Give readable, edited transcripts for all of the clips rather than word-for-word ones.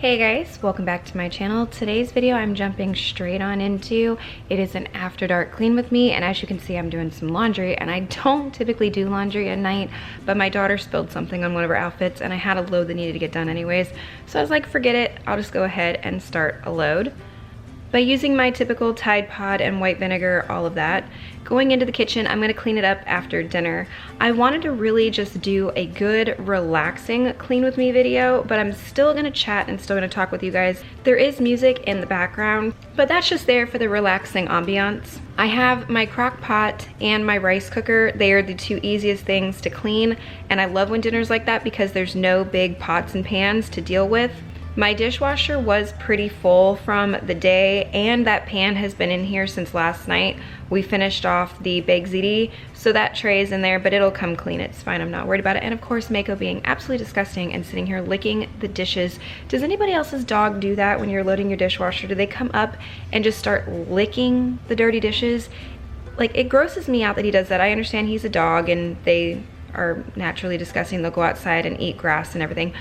Hey guys, welcome back to my channel. Today's video I'm jumping straight on into. It is an after dark clean with me, and as you can see I'm doing some laundry, and I don't typically do laundry at night, but my daughter spilled something on one of her outfits and I had a load that needed to get done anyways. So I was like, forget it, I'll just go ahead and start a load. By using my typical Tide Pod and white vinegar, all of that, going into the kitchen, I'm gonna clean it up after dinner. I wanted to really just do a good, relaxing clean with me video, but I'm still gonna chat and still gonna talk with you guys. There is music in the background, but that's just there for the relaxing ambiance. I have my crock pot and my rice cooker. They are the two easiest things to clean, and I love when dinner's like that because there's no big pots and pans to deal with. My dishwasher was pretty full from the day, and that pan has been in here since last night. We finished off the baked ziti, so that tray is in there, but it'll come clean. It's fine, I'm not worried about it. And of course, Mako being absolutely disgusting and sitting here licking the dishes. Does anybody else's dog do that when you're loading your dishwasher? Do they come up and just start licking the dirty dishes? Like, it grosses me out that he does that. I understand he's a dog and they are naturally disgusting. They'll go outside and eat grass and everything.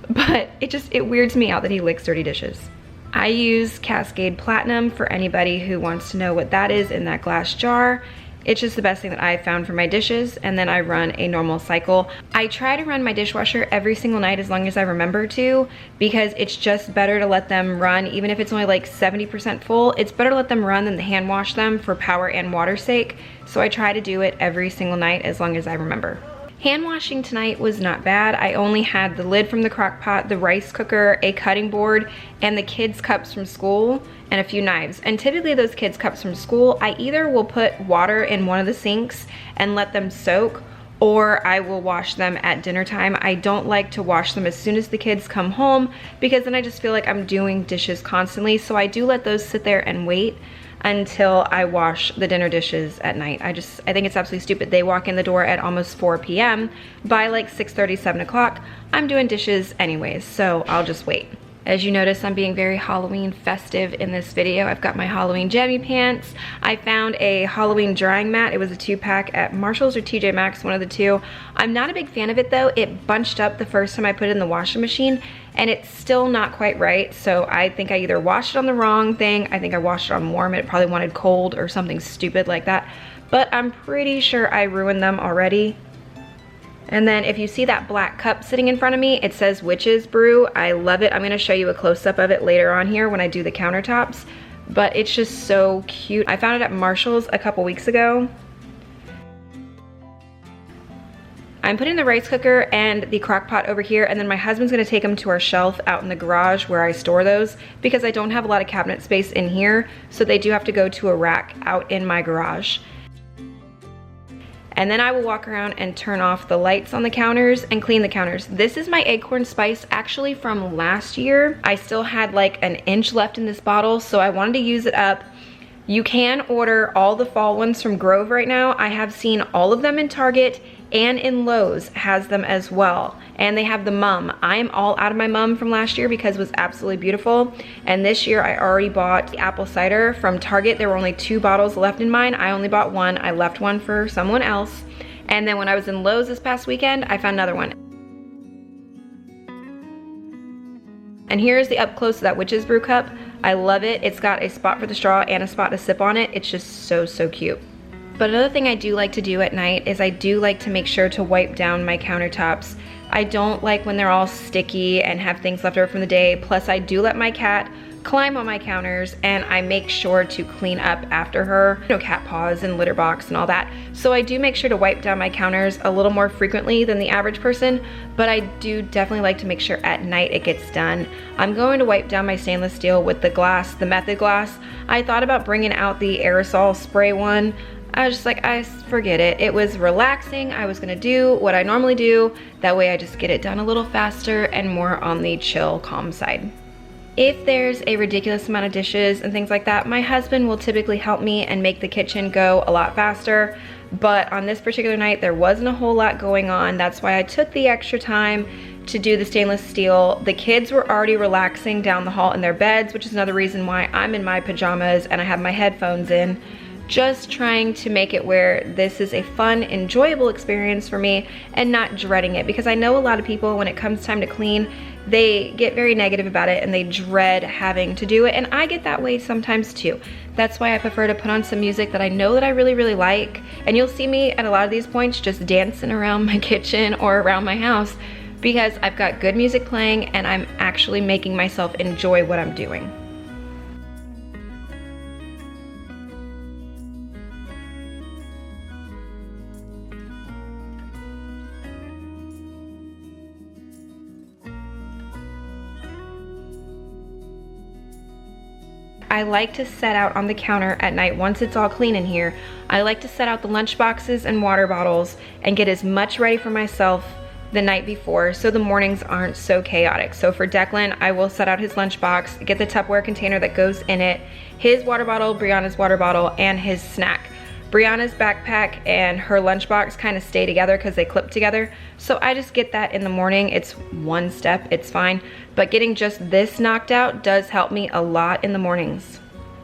But it weirds me out that he licks dirty dishes. I use Cascade Platinum for anybody who wants to know what that is in that glass jar. It's just the best thing that I've found for my dishes, and then I run a normal cycle. I try to run my dishwasher every single night as long as I remember to, because it's just better to let them run, even if it's only like 70% full, it's better to let them run than to hand wash them for power and water's sake. So I try to do it every single night as long as I remember. Hand washing tonight was not bad. I only had the lid from the crock pot, the rice cooker, a cutting board, and the kids' cups from school, and a few knives. And typically those kids' cups from school, I either will put water in one of the sinks and let them soak, or I will wash them at dinner time. I don't like to wash them as soon as the kids come home, because then I just feel like I'm doing dishes constantly. So I do let those sit there and wait until I wash the dinner dishes at night. I think it's absolutely stupid. They walk in the door at almost 4 p.m. By like 6:30, 7 o'clock, I'm doing dishes anyways, so I'll just wait. As you notice, I'm being very Halloween festive in this video. I've got my Halloween jammy pants. I found a Halloween drying mat. It was a 2-pack at Marshall's or TJ Maxx, one of the two. I'm not a big fan of it though. It bunched up the first time I put it in the washing machine, and it's still not quite right. So I think I either washed it on the wrong thing, I think I washed it on warm, it probably wanted cold or something stupid like that. But I'm pretty sure I ruined them already. And then if you see that black cup sitting in front of me, it says Witch's Brew. I love it. I'm gonna show you a close-up of it later on here when I do the countertops, but it's just so cute. I found it at Marshall's a couple weeks ago. I'm putting the rice cooker and the crock pot over here, and then my husband's gonna take them to our shelf out in the garage where I store those, because I don't have a lot of cabinet space in here, so they do have to go to a rack out in my garage. And then I will walk around and turn off the lights on the counters and clean the counters. This is my acorn spice actually from last year. I still had like an inch left in this bottle, so I wanted to use it up. You can order all the fall ones from Grove right now. I have seen all of them in Target, and in Lowe's has them as well. And they have the mum. I am all out of my mum from last year because it was absolutely beautiful. And this year I already bought the apple cider from Target. There were only 2 bottles left in mine. I only bought one. I left one for someone else. And then when I was in Lowe's this past weekend, I found another one. And here's the up close of that Witch's Brew cup. I love it. It's got a spot for the straw and a spot to sip on it. It's just so, so cute. But another thing I do like to do at night is I do like to make sure to wipe down my countertops. I don't like when they're all sticky and have things left over from the day. Plus I do let my cat climb on my counters, and I make sure to clean up after her. You know, cat paws and litter box and all that. So I do make sure to wipe down my counters a little more frequently than the average person, but I do definitely like to make sure at night it gets done. I'm going to wipe down my stainless steel with the glass, the Method glass. I thought about bringing out the aerosol spray one. I was just like, I forget it. It was relaxing. I was gonna do what I normally do. That way I just get it done a little faster and more on the chill, calm side. If there's a ridiculous amount of dishes and things like that, my husband will typically help me and make the kitchen go a lot faster. But on this particular night, there wasn't a whole lot going on. That's why I took the extra time to do the stainless steel. The kids were already relaxing down the hall in their beds, which is another reason why I'm in my pajamas and I have my headphones in. Just trying to make it where this is a fun, enjoyable experience for me and not dreading it, because I know a lot of people, when it comes time to clean, they get very negative about it and they dread having to do it, and I get that way sometimes too. That's why I prefer to put on some music that I know that I really like, and you'll see me at a lot of these points just dancing around my kitchen or around my house because I've got good music playing and I'm actually making myself enjoy what I'm doing. I like to set out on the counter at night once it's all clean in here. I like to set out the lunch boxes and water bottles and get as much ready for myself the night before so the mornings aren't so chaotic. So for Declan, I will set out his lunchbox, get the Tupperware container that goes in it, his water bottle, Brianna's water bottle, and his snack. Brianna's backpack and her lunchbox kind of stay together because they clip together. So I just get that in the morning. It's one step, it's fine. But getting just this knocked out does help me a lot in the mornings.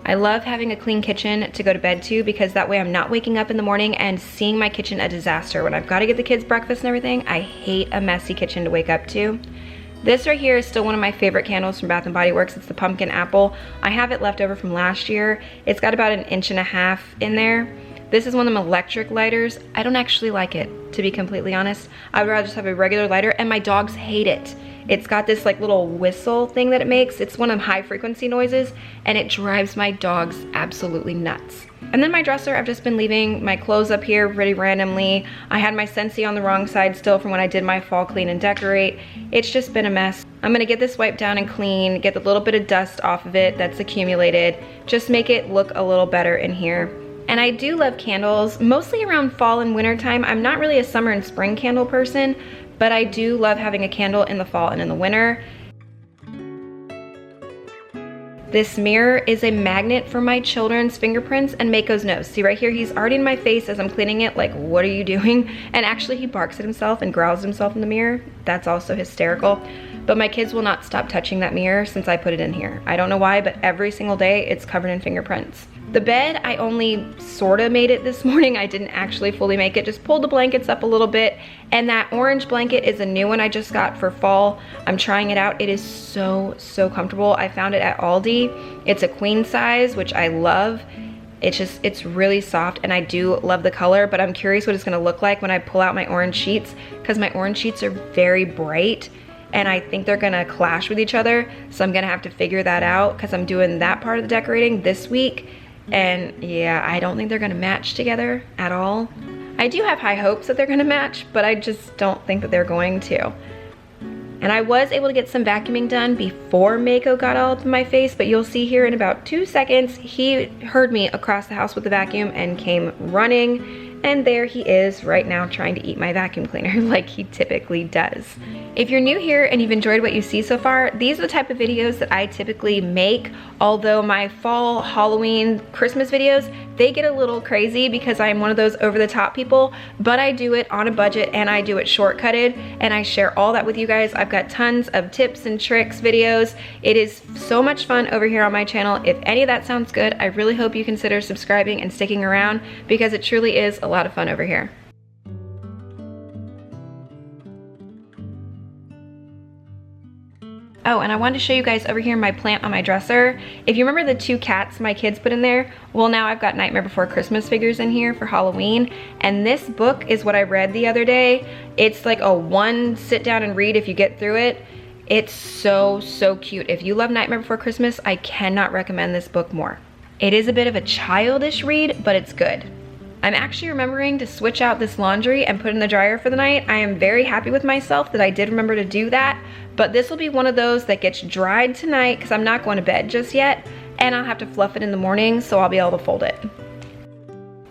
I love having a clean kitchen to go to bed to because that way I'm not waking up in the morning and seeing my kitchen a disaster. When I've got to get the kids breakfast and everything, I hate a messy kitchen to wake up to. This right here is still one of my favorite candles from Bath & Body Works. It's the pumpkin apple. I have it left over from last year. It's got about 1.5 inches in there. This is one of them electric lighters. I don't actually like it, to be completely honest. I would rather just have a regular lighter, and my dogs hate it. It's got this like little whistle thing that it makes. It's one of them high frequency noises, and it drives my dogs absolutely nuts. And then my dresser, I've just been leaving my clothes up here pretty randomly. I had my Scentsy on the wrong side still from when I did my fall clean and decorate. It's just been a mess. I'm gonna get this wiped down and clean, get the little bit of dust off of it that's accumulated, just make it look a little better in here. And I do love candles, mostly around fall and winter time. I'm not really a summer and spring candle person, but I do love having a candle in the fall and in the winter. This mirror is a magnet for my children's fingerprints and Mako's nose. See right here, he's already in my face as I'm cleaning it, like, what are you doing? And actually he barks at himself and growls at himself in the mirror. That's also hysterical. But my kids will not stop touching that mirror since I put it in here. I don't know why, but every single day it's covered in fingerprints. The bed, I only sorta made it this morning. I didn't actually fully make it, just pulled the blankets up a little bit. And that orange blanket is a new one I just got for fall. I'm trying it out. It is so comfortable. I found it at Aldi. It's a queen size, which I love. It's really soft, and I do love the color, but I'm curious what it's gonna look like when I pull out my orange sheets, because my orange sheets are very bright and I think they're gonna clash with each other. So I'm gonna have to figure that out because I'm doing that part of the decorating this week. And yeah, I don't think they're gonna match together at all. I do have high hopes that they're gonna match, but I just don't think that they're going to. And I was able to get some vacuuming done before Mako got all up in my face, but you'll see here in about 2 seconds, he heard me across the house with the vacuum and came running. And there he is right now trying to eat my vacuum cleaner like he typically does. If you're new here and you've enjoyed what you see so far, these are the type of videos that I typically make. Although my fall, Halloween, Christmas videos, they get a little crazy because I'm one of those over the top people, but I do it on a budget and I do it shortcutted, and I share all that with you guys. I've got tons of tips and tricks videos. It is so much fun over here on my channel. If any of that sounds good, I really hope you consider subscribing and sticking around because it truly is a lot of fun over here. Oh, and I wanted to show you guys over here my plant on my dresser. If you remember the 2 cats my kids put in there, well, now I've got Nightmare Before Christmas figures in here for Halloween. And this book is what I read the other day. It's like a one sit down and read if you get through it. It's so cute. If you love Nightmare Before Christmas, I cannot recommend this book more. It is a bit of a childish read, but it's good. I'm actually remembering to switch out this laundry and put it in the dryer for the night. I am very happy with myself that I did remember to do that, but this will be one of those that gets dried tonight because I'm not going to bed just yet, and I'll have to fluff it in the morning, so I'll be able to fold it.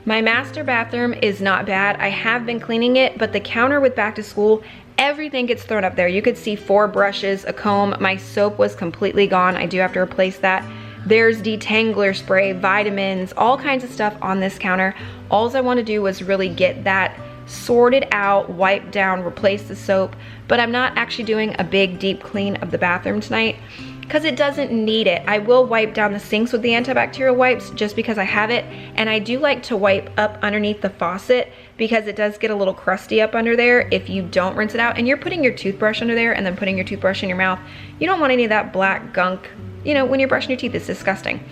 My master bathroom is not bad. I have been cleaning it, but the counter with back to school, everything gets thrown up there. You could see 4 brushes, a comb. My soap was completely gone. I do have to replace that. There's detangler spray, vitamins, all kinds of stuff on this counter. All I want to do was really get that sorted out, wipe down, replace the soap, but I'm not actually doing a big deep clean of the bathroom tonight. because it doesn't need it. I will wipe down the sinks with the antibacterial wipes just because I have it, and I do like to wipe up underneath the faucet because it does get a little crusty up under there if you don't rinse it out and you're putting your toothbrush under there and then putting your toothbrush in your mouth. You don't want any of that black gunk, you know, when you're brushing your teeth. It's disgusting.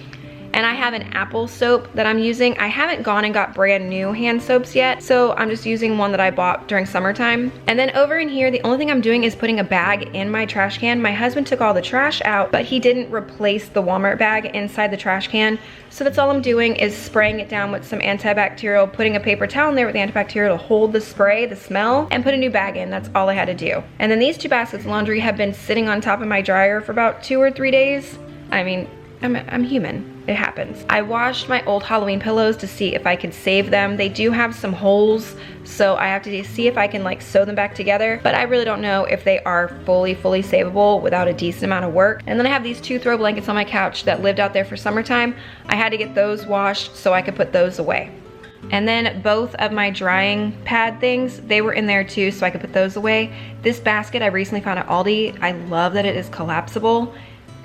And I have an apple soap that I'm using. I haven't gone and got brand new hand soaps yet, so I'm just using one that I bought during summertime. And then over in here, the only thing I'm doing is putting a bag in my trash can. My husband took all the trash out, but he didn't replace the Walmart bag inside the trash can. So that's all I'm doing is spraying it down with some antibacterial, putting a paper towel in there with antibacterial to hold the spray, the smell, and put a new bag in. That's all I had to do. And then these 2 baskets of laundry have been sitting on top of my dryer for about 2 or 3 days. I mean, I'm human. It happens. I washed my old Halloween pillows to see if I could save them. They do have some holes, so I have to see if I can like sew them back together, but I really don't know if they are fully savable without a decent amount of work. And then I have these 2 throw blankets on my couch that lived out there for summertime. I had to get those washed so I could put those away. And then both of my drying pad things, they were in there too, so I could put those away. This basket I recently found at Aldi. I love that it is collapsible.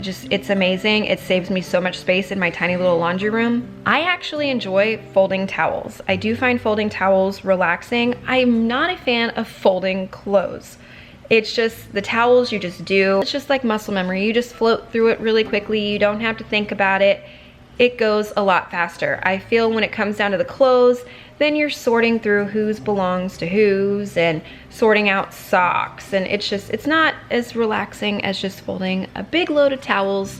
It's amazing. It saves me so much space in my tiny little laundry room. I actually enjoy folding towels. I do find folding towels relaxing. I'm not a fan of folding clothes. It's just the towels you just do. It's just like muscle memory. You just float through it really quickly. You don't have to think about it. It goes a lot faster. I feel when it comes down to the clothes, then you're sorting through whose belongs to whose and sorting out socks, and it's not as relaxing as just folding a big load of towels.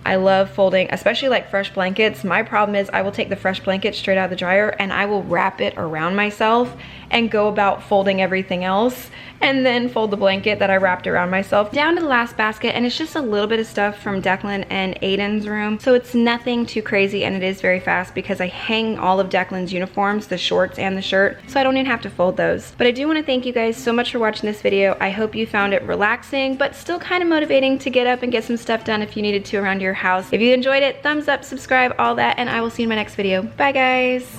I love folding, especially like fresh blankets. My problem is I will take the fresh blanket straight out of the dryer and I will wrap it around myself and go about folding everything else, and then fold the blanket that I wrapped around myself. Down to the last basket, and it's just a little bit of stuff from Declan and Aiden's room. So it's nothing too crazy, and it is very fast because I hang all of Declan's uniforms, the shorts and the shirt, so I don't even have to fold those. But I do want to thank you guys so much for watching this video. I hope you found it relaxing, but still kind of motivating to get up and get some stuff done if you needed to around your house. If you enjoyed it, thumbs up, subscribe, all that, and I will see you in my next video. Bye guys.